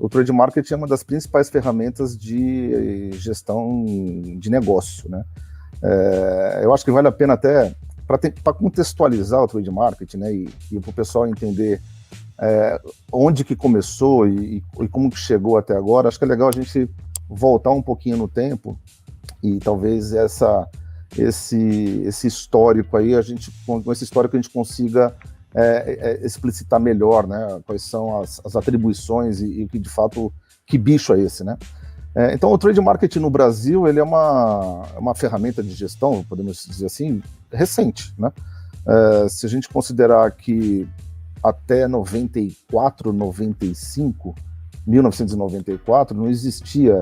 o trade marketing é uma das principais ferramentas de gestão de negócio, né? Eu acho que vale a pena até, para contextualizar o trade marketing, né, e para o pessoal entender onde que começou e como que chegou até agora, acho que é legal a gente voltar um pouquinho no tempo e talvez esse histórico aí, com esse histórico a gente consiga explicitar melhor, né, quais são as atribuições e que de fato, que bicho é esse, né? Então o trade marketing no Brasil, ele é uma ferramenta de gestão, podemos dizer assim, recente, né? Se a gente considerar que até 94, 95, 1994, não existia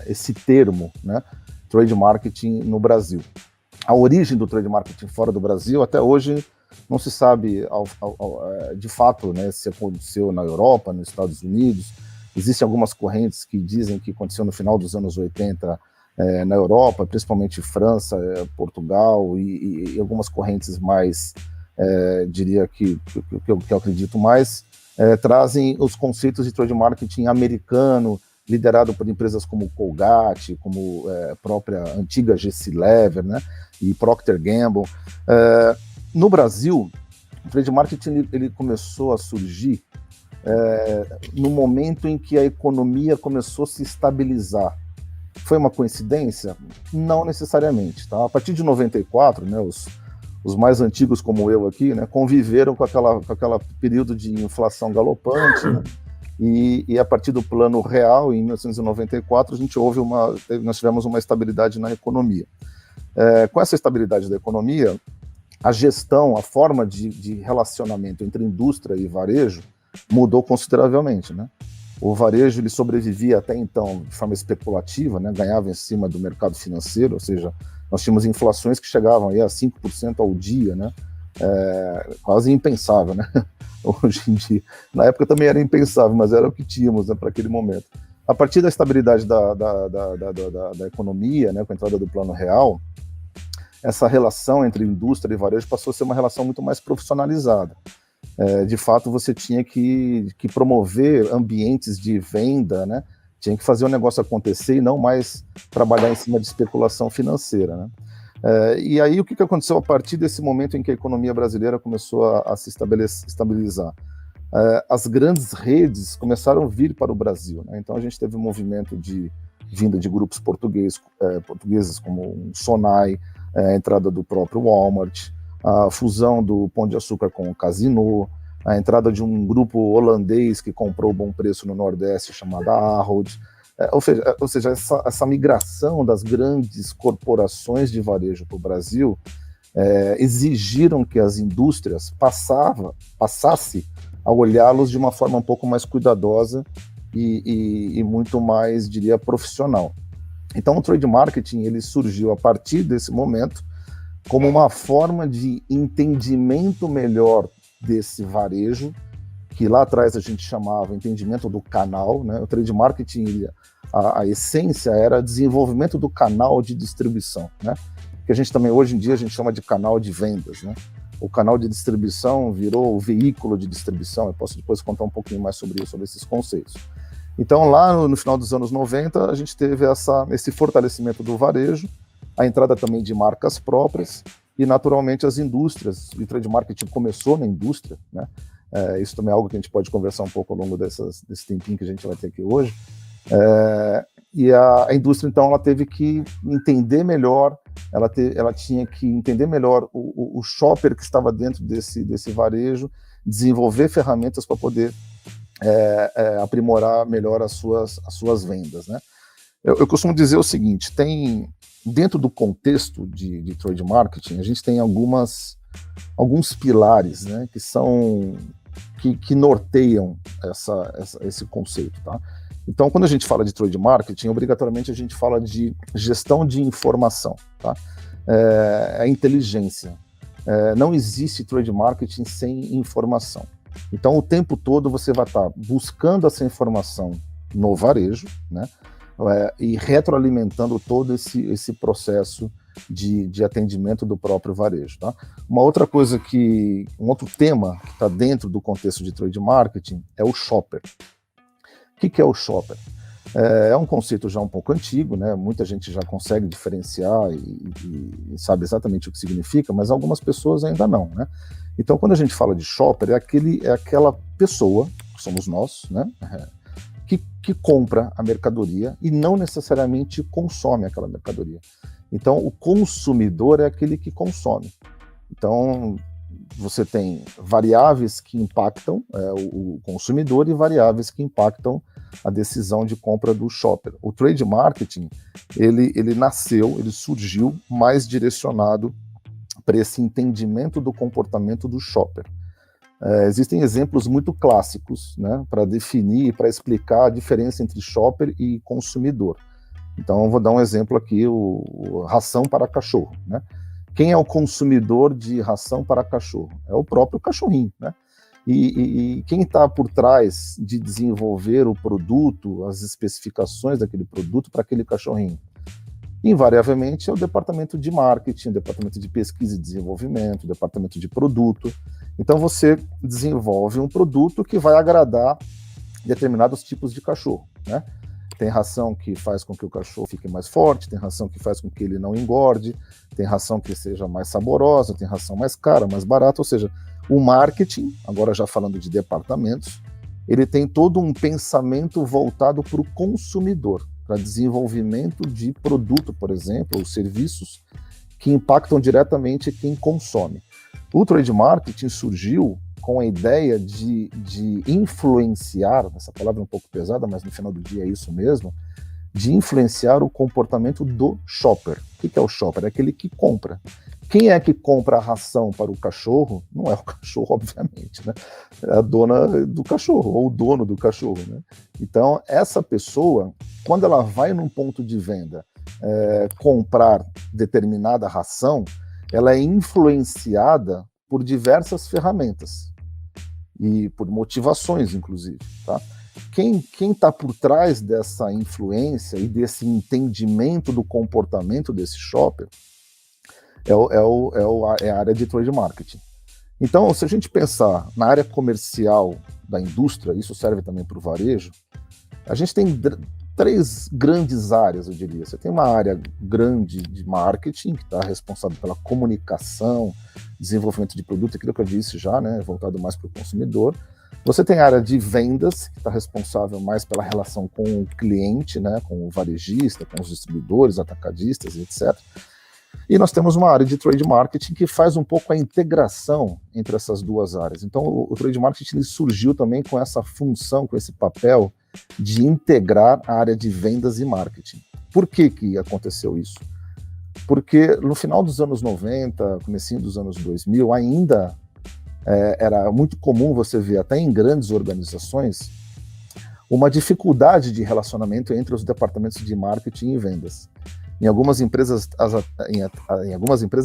esse termo, né, trade marketing no Brasil. A origem do trade marketing fora do Brasil, até hoje, não se sabe de fato, né, se aconteceu na Europa, nos Estados Unidos. Existem algumas correntes que dizem que aconteceu no final dos anos 80 na Europa, principalmente França, Portugal e algumas correntes mais, diria que eu acredito mais, trazem os conceitos de trade marketing americano, liderado por empresas como Colgate, como própria antiga G.C. Lever, né, e Procter Gamble. No Brasil, o trade marketing ele começou a surgir no momento em que a economia começou a se estabilizar. Foi uma coincidência? Não necessariamente. Tá? A partir de 94, né, os mais antigos como eu aqui, né, conviveram com aquela período de inflação galopante, né, e a partir do Plano Real, em 1994, nós tivemos uma estabilidade na economia. Com essa estabilidade da economia, a gestão, a forma de relacionamento entre indústria e varejo mudou consideravelmente, né? O varejo ele sobrevivia até então de forma especulativa, né? Ganhava em cima do mercado financeiro, ou seja, nós tínhamos inflações que chegavam aí a 5% ao dia, né? Quase impensável, né? Hoje em dia. Na época também era impensável, mas era o que tínhamos, né, para aquele momento. A partir da estabilidade da economia, né, com a entrada do Plano Real, essa relação entre indústria e varejo passou a ser uma relação muito mais profissionalizada. De fato, você tinha que promover ambientes de venda, né? Tinha que fazer o negócio acontecer e não mais trabalhar em cima de especulação financeira, né? E aí, o que aconteceu a partir desse momento em que a economia brasileira começou a se estabilizar? As grandes redes começaram a vir para o Brasil, né? Então, a gente teve um movimento de vinda de grupos portugueses como o Sonai, a entrada do próprio Walmart, a fusão do Pão de Açúcar com o Casino, a entrada de um grupo holandês que comprou Bom Preço no Nordeste, chamada Ahold. Ou seja, essa migração das grandes corporações de varejo para o Brasil exigiram que as indústrias passassem a olhá-los de uma forma um pouco mais cuidadosa e muito mais, diria, profissional. Então, o trade marketing ele surgiu a partir desse momento como uma forma de entendimento melhor desse varejo, que lá atrás a gente chamava entendimento do canal, né? O trade marketing, a essência era desenvolvimento do canal de distribuição, né? Que a gente também, hoje em dia, a gente chama de canal de vendas, né? O canal de distribuição virou o veículo de distribuição. Eu posso depois contar um pouquinho mais sobre esses conceitos. Então, lá no final dos anos 90, a gente teve esse fortalecimento do varejo, a entrada também de marcas próprias e, naturalmente, as indústrias. O trade marketing começou na indústria, né? Isso também é algo que a gente pode conversar um pouco ao longo desse tempinho que a gente vai ter aqui hoje. E a indústria, então, ela teve que entender melhor, ela tinha que entender melhor o shopper que estava dentro desse varejo, desenvolver ferramentas para poder aprimorar melhor as suas vendas, né? Eu costumo dizer o seguinte, dentro do contexto de trade marketing, a gente tem alguns pilares, né, que norteiam esse conceito, tá? Então, quando a gente fala de trade marketing, obrigatoriamente a gente fala de gestão de informação, tá? A inteligência. Não existe trade marketing sem informação. Então, o tempo todo você vai estar buscando essa informação no varejo, né? E retroalimentando todo esse processo de atendimento do próprio varejo, tá? Um outro tema que está dentro do contexto de trade marketing é o shopper. que é o shopper? É um conceito já um pouco antigo, né? Muita gente já consegue diferenciar e sabe exatamente o que significa, mas algumas pessoas ainda não, né? Então, quando a gente fala de shopper, é aquela pessoa, que somos nós, né? Que compra a mercadoria e não necessariamente consome aquela mercadoria. Então, o consumidor é aquele que consome. Então, você tem variáveis que impactam o consumidor e variáveis que impactam a decisão de compra do shopper. O trade marketing, ele surgiu mais direcionado para esse entendimento do comportamento do shopper. Existem exemplos muito clássicos, né, para definir, para explicar a diferença entre shopper e consumidor. Então, eu vou dar um exemplo aqui, ração para cachorro, né? Quem é o consumidor de ração para cachorro? É o próprio cachorrinho, né? E quem está por trás de desenvolver o produto, as especificações daquele produto para aquele cachorrinho? Invariavelmente é o departamento de marketing, o departamento de pesquisa e desenvolvimento, o departamento de produto. Então você desenvolve um produto que vai agradar determinados tipos de cachorro, né? Tem ração que faz com que o cachorro fique mais forte, tem ração que faz com que ele não engorde, tem ração que seja mais saborosa, tem ração mais cara, mais barata, ou seja, o marketing, agora já falando de departamentos, ele tem todo um pensamento voltado para o consumidor, para desenvolvimento de produto, por exemplo, ou serviços que impactam diretamente quem consome. O trade marketing surgiu com a ideia de influenciar, essa palavra é um pouco pesada, mas no final do dia é isso mesmo, de influenciar o comportamento do shopper. O que é o shopper? É aquele que compra. Quem é que compra a ração para o cachorro? Não é o cachorro, obviamente, né? É a dona do cachorro, ou o dono do cachorro, né? Então, essa pessoa, quando ela vai num ponto de venda comprar determinada ração, ela é influenciada por diversas ferramentas e por motivações, inclusive, tá? Quem está por trás dessa influência e desse entendimento do comportamento desse shopper é a área de trade marketing. Então, se a gente pensar na área comercial da indústria, isso serve também para o varejo, a gente tem três grandes áreas, eu diria. Você tem uma área grande de marketing, que está responsável pela comunicação, desenvolvimento de produto, aquilo que eu disse já, né, voltado mais para o consumidor. Você tem a área de vendas, que está responsável mais pela relação com o cliente, né, com o varejista, com os distribuidores, atacadistas, etc. E nós temos uma área de trade marketing que faz um pouco a integração entre essas duas áreas. Então, o trade marketing ele surgiu também com essa função, com esse papel de integrar a área de vendas e marketing. Por que aconteceu isso? Porque no final dos anos 90, comecinho dos anos 2000, ainda era muito comum você ver, até em grandes organizações, uma dificuldade de relacionamento entre os departamentos de marketing e vendas. Em algumas empresas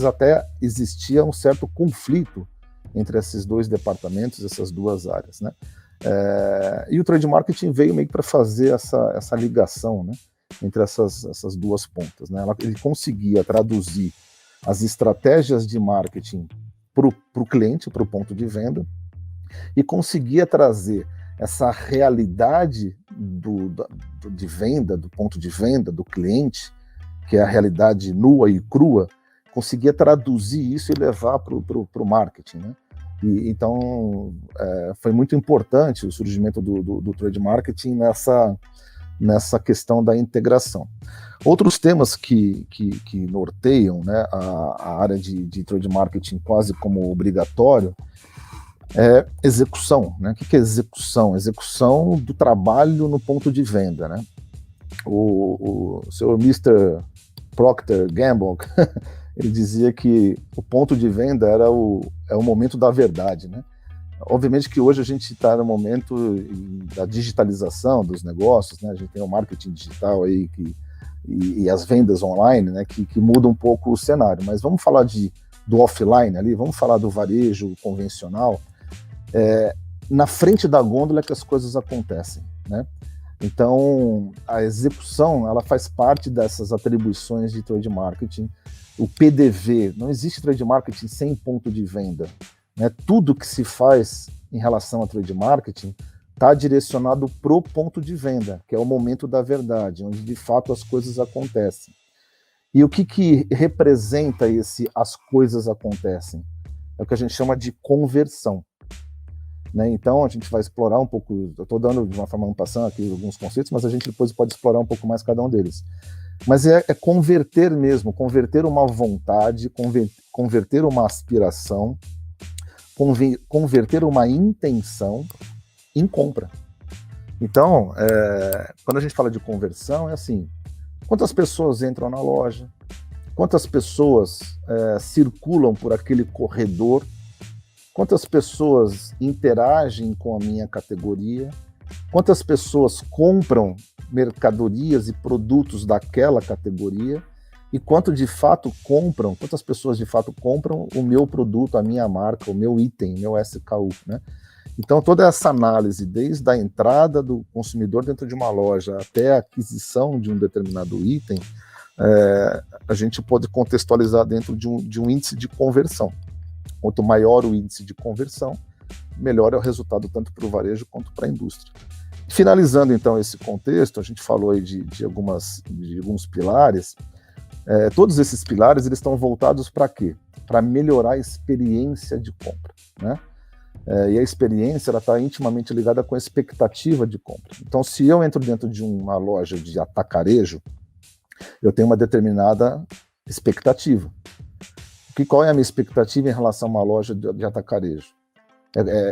até existia um certo conflito entre esses dois departamentos, essas duas áreas, né? E o trade marketing veio meio que para fazer essa ligação, né, entre essas duas pontas, né? Ele conseguia traduzir as estratégias de marketing para o cliente, para o ponto de venda, e conseguia trazer essa realidade de venda, do ponto de venda do cliente, que é a realidade nua e crua, conseguia traduzir isso e levar para o marketing, né? Então, foi muito importante o surgimento do trade marketing nessa questão da integração. Outros temas que norteiam, né, a área de trade marketing quase como obrigatório é execução, né? O que é execução? Execução do trabalho no ponto de venda, né? O seu Mr. Procter Gamble ele dizia que o ponto de venda é o momento da verdade, né? Obviamente que hoje a gente está no momento da digitalização dos negócios, né? A gente tem o marketing digital aí e as vendas online, né? Que muda um pouco o cenário. Mas vamos falar do offline ali, vamos falar do varejo convencional. Na frente da gôndola é que as coisas acontecem, né? Então, a execução, ela faz parte dessas atribuições de trade marketing. O PDV, não existe trade marketing sem ponto de venda, né? Tudo que se faz em relação a trade marketing está direcionado para o ponto de venda, que é o momento da verdade, onde de fato as coisas acontecem. E o que representa as coisas acontecem? É o que a gente chama de conversão. Né? Então a gente vai explorar um pouco, eu estou dando de uma forma passando aqui alguns conceitos, mas a gente depois pode explorar um pouco mais cada um deles. Mas é converter mesmo, converter uma vontade, converter uma aspiração, converter uma intenção em compra. Então, quando a gente fala de conversão, é assim, quantas pessoas entram na loja, quantas pessoas circulam por aquele corredor, quantas pessoas interagem com a minha categoria, quantas pessoas compram mercadorias e produtos daquela categoria, e quantas pessoas de fato compram o meu produto, a minha marca, o meu item, o meu SKU, né? Então, toda essa análise, desde a entrada do consumidor dentro de uma loja até a aquisição de um determinado item, a gente pode contextualizar dentro de um índice de conversão. Quanto maior o índice de conversão, melhor é o resultado tanto para o varejo quanto para a indústria. Finalizando, então, esse contexto, a gente falou aí de alguns pilares. Todos esses pilares eles estão voltados para quê? Para melhorar a experiência de compra, né? E a experiência está intimamente ligada com a expectativa de compra. Então, se eu entro dentro de uma loja de atacarejo, eu tenho uma determinada expectativa. Qual é a minha expectativa em relação a uma loja de atacarejo?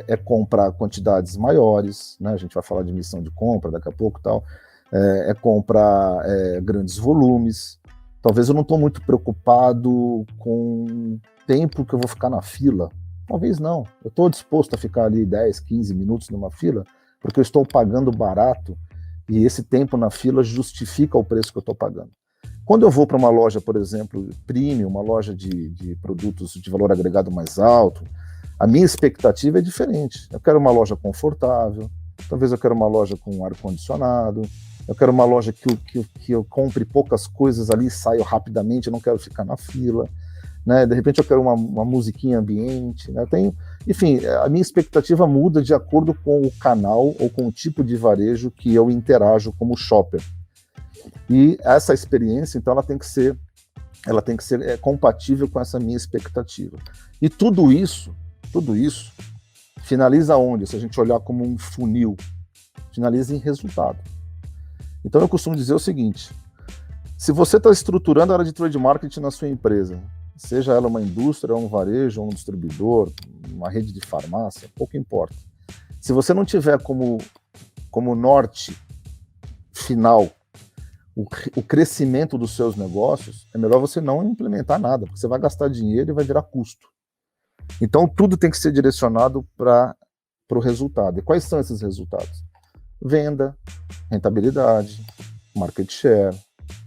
É comprar quantidades maiores, né? A gente vai falar de missão de compra daqui a pouco, tal. É comprar grandes volumes. Talvez eu não estou muito preocupado com o tempo que eu vou ficar na fila. Talvez não. Eu estou disposto a ficar ali 10, 15 minutos numa fila, porque eu estou pagando barato e esse tempo na fila justifica o preço que eu estou pagando. Quando eu vou para uma loja, por exemplo, premium, uma loja de produtos de valor agregado mais alto, a minha expectativa é diferente. Eu quero uma loja confortável, talvez eu quero uma loja com ar-condicionado, eu quero uma loja que eu compre poucas coisas ali e saio rapidamente, eu não quero ficar na fila. Né? De repente eu quero uma musiquinha ambiente, né? Enfim, a minha expectativa muda de acordo com o canal ou com o tipo de varejo que eu interajo como shopper. E essa experiência, então, ela tem que ser compatível com essa minha expectativa. E tudo isso finaliza onde? Se a gente olhar como um funil, finaliza em resultado. Então eu costumo dizer o seguinte: se você está estruturando a área de trade marketing na sua empresa, seja ela uma indústria, um varejo, um distribuidor, uma rede de farmácia, pouco importa. Se você não tiver como norte final o crescimento dos seus negócios, é melhor você não implementar nada, porque você vai gastar dinheiro e vai virar custo. Então tudo tem que ser direcionado para o resultado. E quais são esses resultados? Venda, rentabilidade, market share,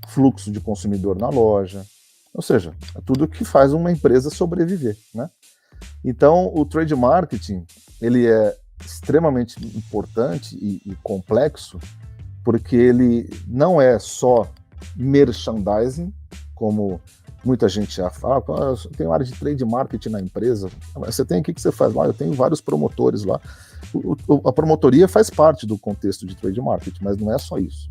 fluxo de consumidor na loja. Ou seja, é tudo que faz uma empresa sobreviver, né? Então, o trade marketing, ele é extremamente importante e complexo, porque ele não é só merchandising, como muita gente já fala. Eu tenho área de trade marketing na empresa. Você tem aqui, que você faz lá? Eu tenho vários promotores lá. A promotoria faz parte do contexto de trade marketing, mas não é só isso.